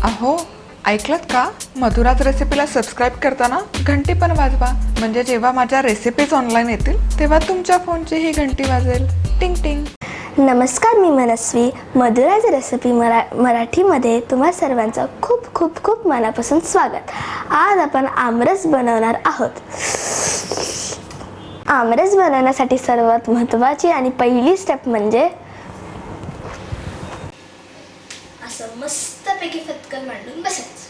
अहो ऐकलत का? मधुराज रेसिपीला सबस्क्राईब करताना घंटी पण वाजवा, म्हणजे जेव्हा माझ्या रेसिपीज ऑनलाईन येतील तेव्हा तुमच्या फोनची ही घंटी वाजेल. टिंग टिंग. नमस्कार, मी मनस्वी. मधुराज रेसिपी मराठीमध्ये तुम्हा सर्वांचं खूप खूप खूप मनापासून स्वागत. आज आपण आमरस बनवणार आहोत. आमरस बनवण्यासाठी सर्वात महत्त्वाची आणि पहिली स्टेप म्हणजे असं मस्तपैकी फटकल मांडून बसायचं.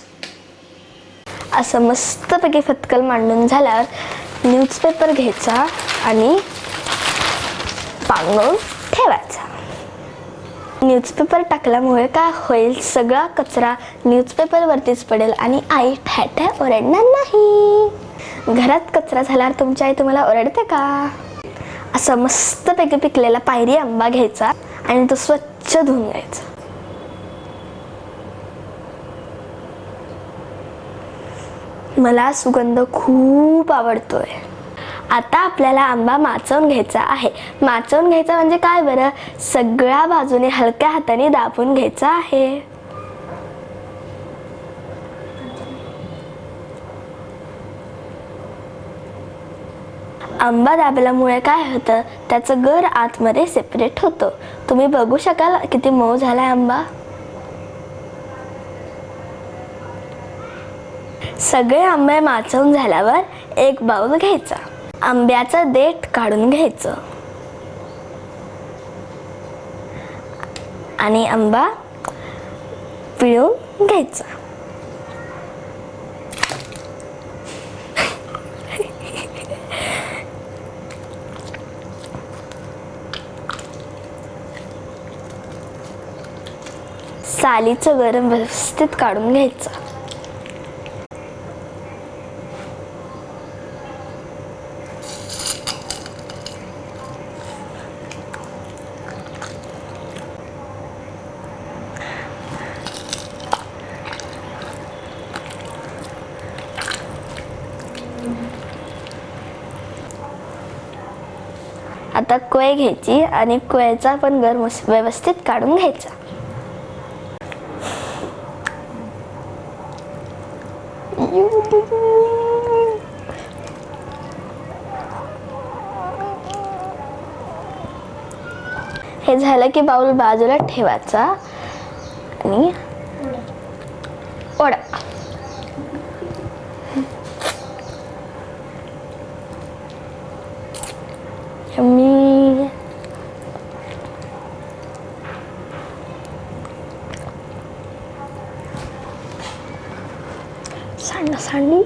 असं मस्तपैकी फटकल मांडून झाल्यावर न्यूजपेपर घ्यायचा आणि पांगून ठेवायचा. न्यूजपेपर टाकल्यामुळे काय होईल, सगळा कचरा न्यूजपेपरवरतीच पडेल आणि आई ठ्या ओरडणार नाही. घरात कचरा झाल्यावर तुमची आई तुम्हाला ओरडते का? असं मस्तपैकी पिकलेला पायरी आंबा घ्यायचा आणि तो स्वच्छ धुवून घ्यायचा. मला सुगंध खूप आवडतोय. आता आपल्याला आंबा माचवून घ्यायचा आहे. माचवून घ्यायचा म्हणजे काय बरं, सगळ्या बाजूने हलक्या हाताने दाबून घ्यायचा आहे. आंबा दाबल्यामुळे काय होतं, त्याचं गर आतमध्ये सेपरेट होतं. तुम्ही बघू शकाल किती मऊ झालाय आंबा. सगळे आंबे माचवून झाल्यावर एक बाउल घ्यायचा. आंब्याचं देठ काढून घ्यायचं आणि आंबा पिळून घ्यायचा. सालीचं गरम व्यवस्थित काढून घ्यायचं. आता कोय घ्यायची आणि कोयचा पण गर व्यवस्थित काढून घ्यायचा. हे झालं की बाउल बाजूला ठेवायचा आणि ओढा. मी सांडी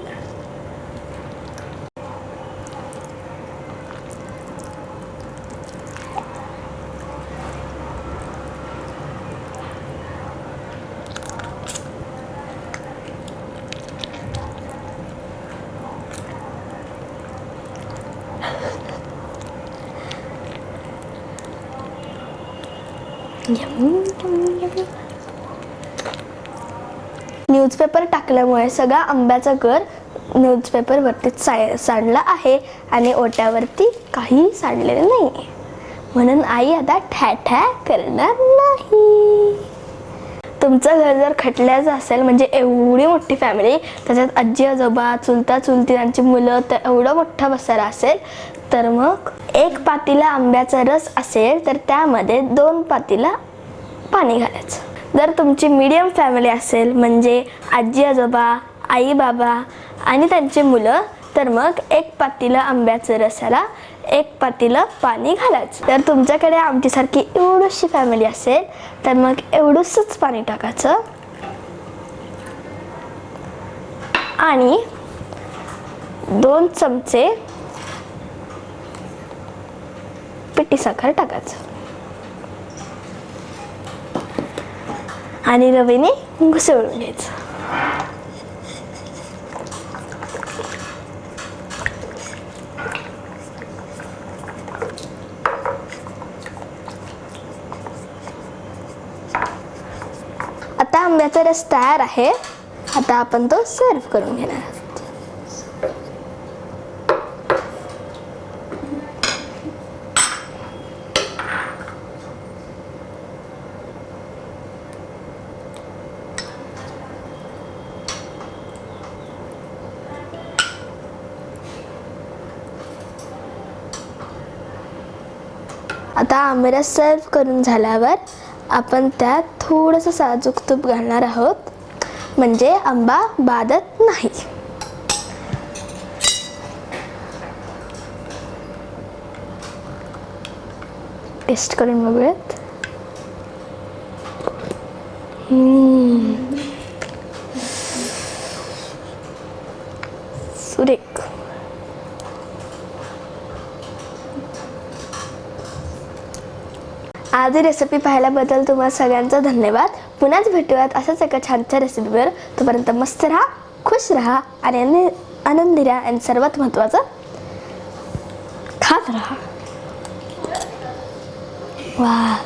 न्यूजपेपर टाकल्यामुळे सगळा आंब्याचा गर न्यूजपेपरवरती सांडला आहे आणि ओट्यावरती काही सांडलेलं नाही. म्हणून आई आता ठ्या करणार नाही. तुमचं घर जर खटल्याचं असेल, म्हणजे एवढी मोठी फॅमिली, त्याच्यात आजी आजोबा चुलता चुलती त्यांची मुलं, तर एवढा मोठा बसारा असेल, तर मग एक पातीला आंब्याचा रस असेल तर त्यामध्ये 2 पातीला पाणी घालायचं. जर तुमची मीडियम फॅमिली असेल, म्हणजे आजी आजोबा आई बाबा आणि त्यांची मुलं, तर मग 1 पातीला आंब्याचं रसाला 1 पातीला पाणी घालायचं. जर तुमच्याकडे आमच्यासारखी एवढीशी फॅमिली असेल तर मग एवढंसच पाणी टाकायचं आणि 2 चमचे पिठी साखर टाकायचं आणि रवीने घुसळून घ्यायचं. आता आंब्याचा रस तयार आहे. आता आपण तो सर्व करून घेणार. आता आमरस सर्व करून झाल्यावर आपण त्यात थोडंसं साजूक तूप घालणार आहोत, म्हणजे आंबा बाधत नाही. टेस्ट करून बघूयात. सुरेख. आज ही रेसिपी पाहिल्याबद्दल तुम्हाला सगळ्यांचा धन्यवाद. पुन्हाच भेटूयात अशाच एका छानच्या रेसिपीवर. तोपर्यंत मस्त राहा, खुश राहा आणि आनंदी राहा, आणि सर्वात महत्त्वाचं खात राहा. वाह.